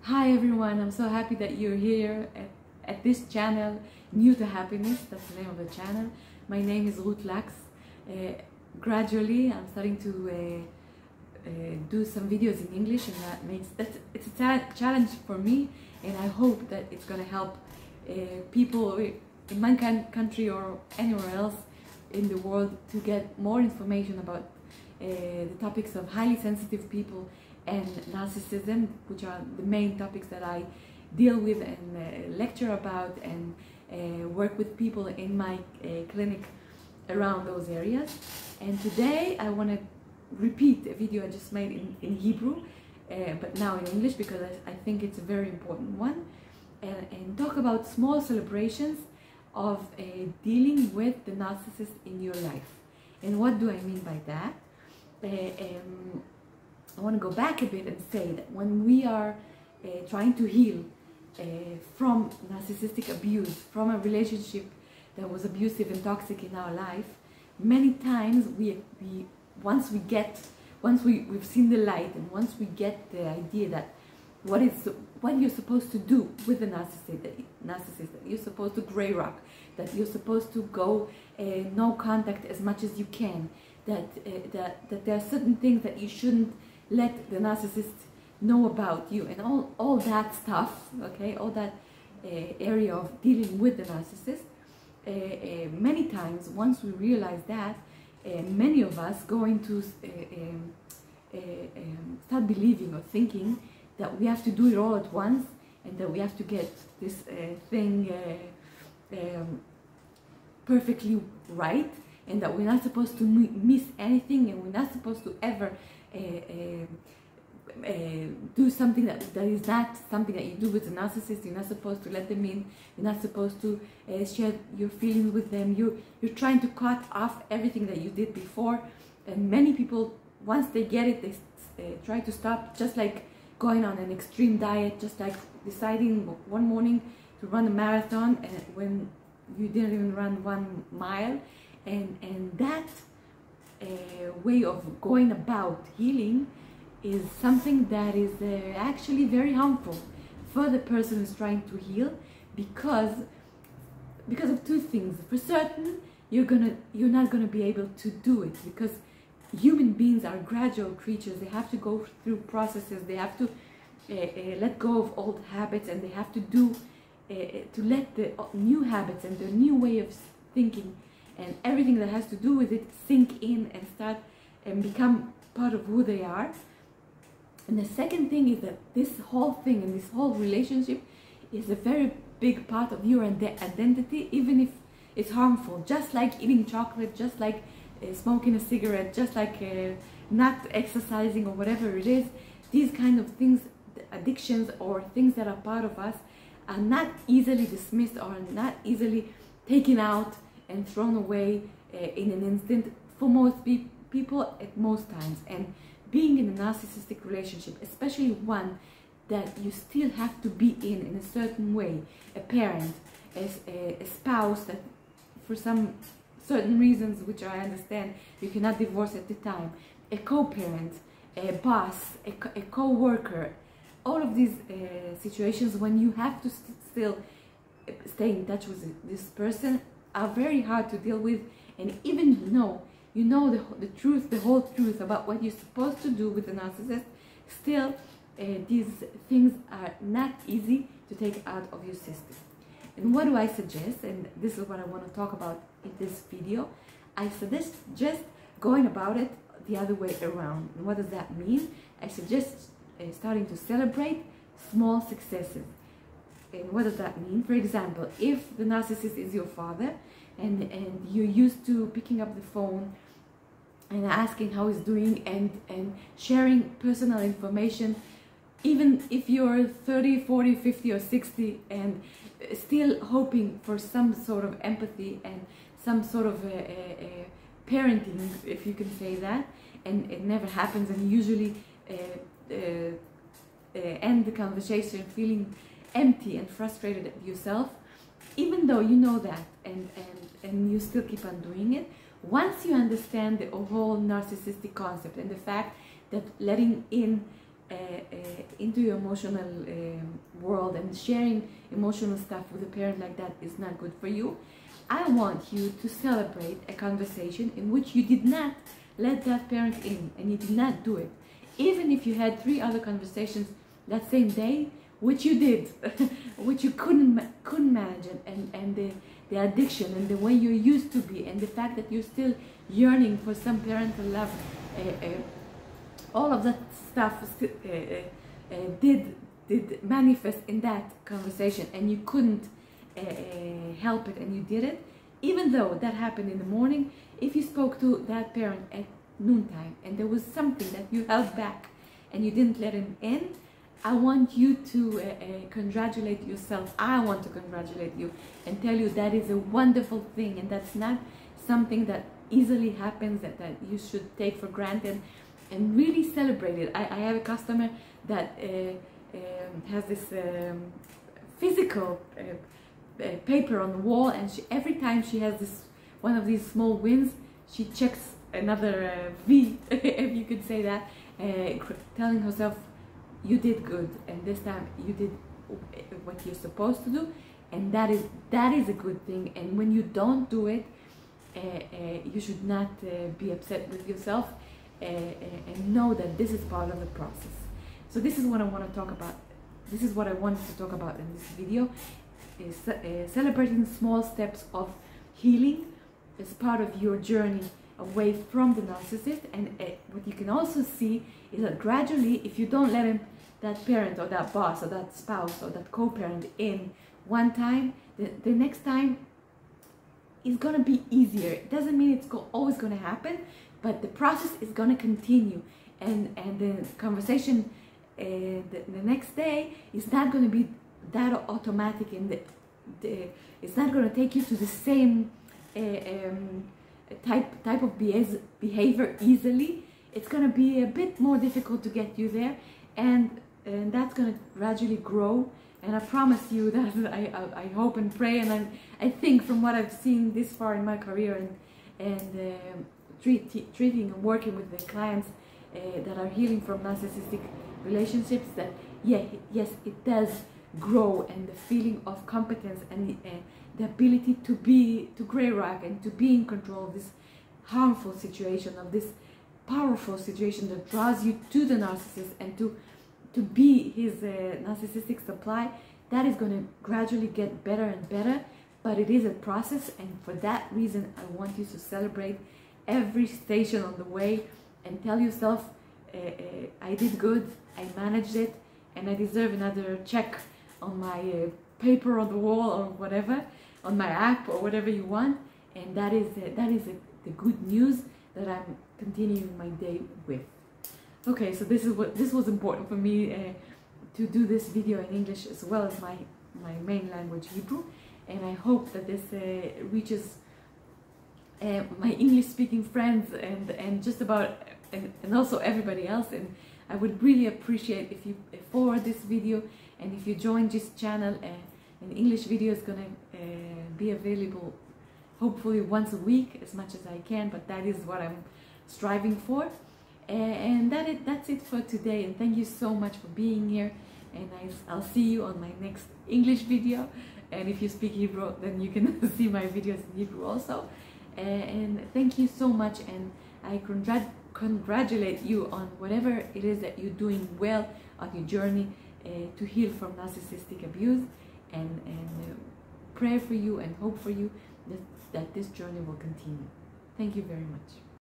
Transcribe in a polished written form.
Hi everyone, I'm so happy that you're here at this channel, New to Happiness. That's the name of the channel. My name is ruthie.lax. Gradually I'm starting to do some videos in English, and it's a challenge for me, and I hope that it's going to help people in my country or anywhere else in the world to get more information about the topics of highly sensitive people and narcissism, which are the main topics that I deal with and lecture about and work with people in my clinic around those areas. And today I want to repeat a video I just made in Hebrew, but now in English, because I think it's a very important one, and talk about small celebrations of dealing with the narcissist in your life. And what do I mean by that? I want to go back a bit and say that when we are trying to heal from narcissistic abuse, from a relationship that was abusive and toxic in our life, many times once we've seen the light, and once we get the idea that what you're supposed to do with the narcissist, that you're supposed to gray rock, that you're supposed to go no contact as much as you can, that there are certain things that you shouldn't let the narcissist know about you, and all that stuff, okay, all that area of dealing with the narcissist. Many times, once we realize that, many of us go into start believing or thinking that we have to do it all at once, and that we have to get this thing perfectly right, and that we're not supposed to miss anything, and we're not supposed to ever do something that is not something that you do with a narcissist. You're not supposed to let them in. You're not supposed to share your feelings with them. You're trying to cut off everything that you did before. And many people, once they get it, they try to stop, just like going on an extreme diet, just like deciding one morning to run a marathon, and when you didn't even run 1 mile. And that way of going about healing is something that is actually very harmful for the person who's trying to heal, because of two things. For certain, you're not gonna be able to do it, because human beings are gradual creatures. They have to go through processes. They have to let go of old habits, and they have to let the new habits and the new way of thinking and everything that has to do with it sink in and start and become part of who they are. And the second thing is that this whole thing and this whole relationship is a very big part of your identity, even if it's harmful. Just like eating chocolate, just like smoking a cigarette, just like not exercising or whatever it is, these kind of things, addictions or things that are part of us, are not easily dismissed or not easily taken out and thrown away in an instant for most people at most times. And being in a narcissistic relationship, especially one that you still have to be in a certain way, a parent, a spouse that for some certain reasons, which I understand, you cannot divorce at the time, a co-parent, a boss, a co-worker, all of these situations when you have to still stay in touch with this person are very hard to deal with. And even though you know the truth, the whole truth about what you're supposed to do with a narcissist, still these things are not easy to take out of your system. And what do I suggest? And this is what I want to talk about in this video. I suggest just going about it the other way around. And what does that mean? I suggest starting to celebrate small successes. And what does that mean? For example, if the narcissist is your father, and you're used to picking up the phone and asking how he's doing and sharing personal information, even if you're 30, 40, 50 or 60, and still hoping for some sort of empathy and some sort of parenting, if you can say that, and it never happens, and usually end the conversation feeling empty and frustrated at yourself, even though you know that, and you still keep on doing it. Once you understand the whole narcissistic concept and the fact that letting in into your emotional world, and sharing emotional stuff with a parent like that is not good for you. I want you to celebrate a conversation in which you did not let that parent in, and you did not do it. Even if you had 3 other conversations that same day, which you did, which you couldn't manage, and the addiction and the way you used to be, and the fact that you're still yearning for some parental love, all of that stuff did manifest in that conversation, and you couldn't help it, and you did it. Even though that happened in the morning, if you spoke to that parent at noontime and there was something that you held back and you didn't let him in, I want you to congratulate yourself. I want to congratulate you and tell you that is a wonderful thing, and that's not something that easily happens, that you should take for granted, and really celebrate it. I have a customer that has this physical paper on the wall, and every time she has this one of these small wins, she checks another V, if you could say that, telling herself, you did good, and this time you did what you're supposed to do, and that is a good thing. And when you don't do it, you should not be upset with yourself, and know that this is part of the process. So this is what I want to talk about. This is what I wanted to talk about in this video, is celebrating small steps of healing as part of your journey away from the narcissist. And what you can also see is that gradually, if you don't let him, that parent or that boss or that spouse or that co-parent, in one time, the next time is going to be easier. It doesn't mean it's always going to happen, but the process is going to continue, and the conversation the next day is not going to be that automatic, and it's not going to take you to the same type of behavior easily. It's going to be a bit more difficult to get you there, and that's going to gradually grow. And I promise you that I hope and pray, and I think from what I've seen this far in my career, and treating and working with the clients that are healing from narcissistic relationships, that yes, it does grow, and the feeling of competence and the ability to gray rock and to be in control of this harmful situation, of this powerful situation that draws you to the narcissist and to be his narcissistic supply, that is going to gradually get better and better. But it is a process, and for that reason I want you to celebrate every station on the way and tell yourself, I did good, I managed it, and I deserve another check on my paper on the wall, or whatever, on my app, or whatever you want. And that is the good news that I'm continuing my day with. Okay, so this was important for me to do this video in English as well as my main language, Hebrew, and I hope that this reaches my English-speaking friends and just about and also everybody else. And I would really appreciate if you forward this video, and if you join this channel. An English video is gonna be available hopefully once a week, as much as I can, but that is what I'm striving for. And that's it for today, and thank you so much for being here, and I'll see you on my next English video. And if you speak Hebrew, then you can see my videos in Hebrew also. And thank you so much, and I congratulate you on whatever it is that you're doing well on your journey to heal from narcissistic abuse, and pray for you and hope for you that this journey will continue. Thank you very much.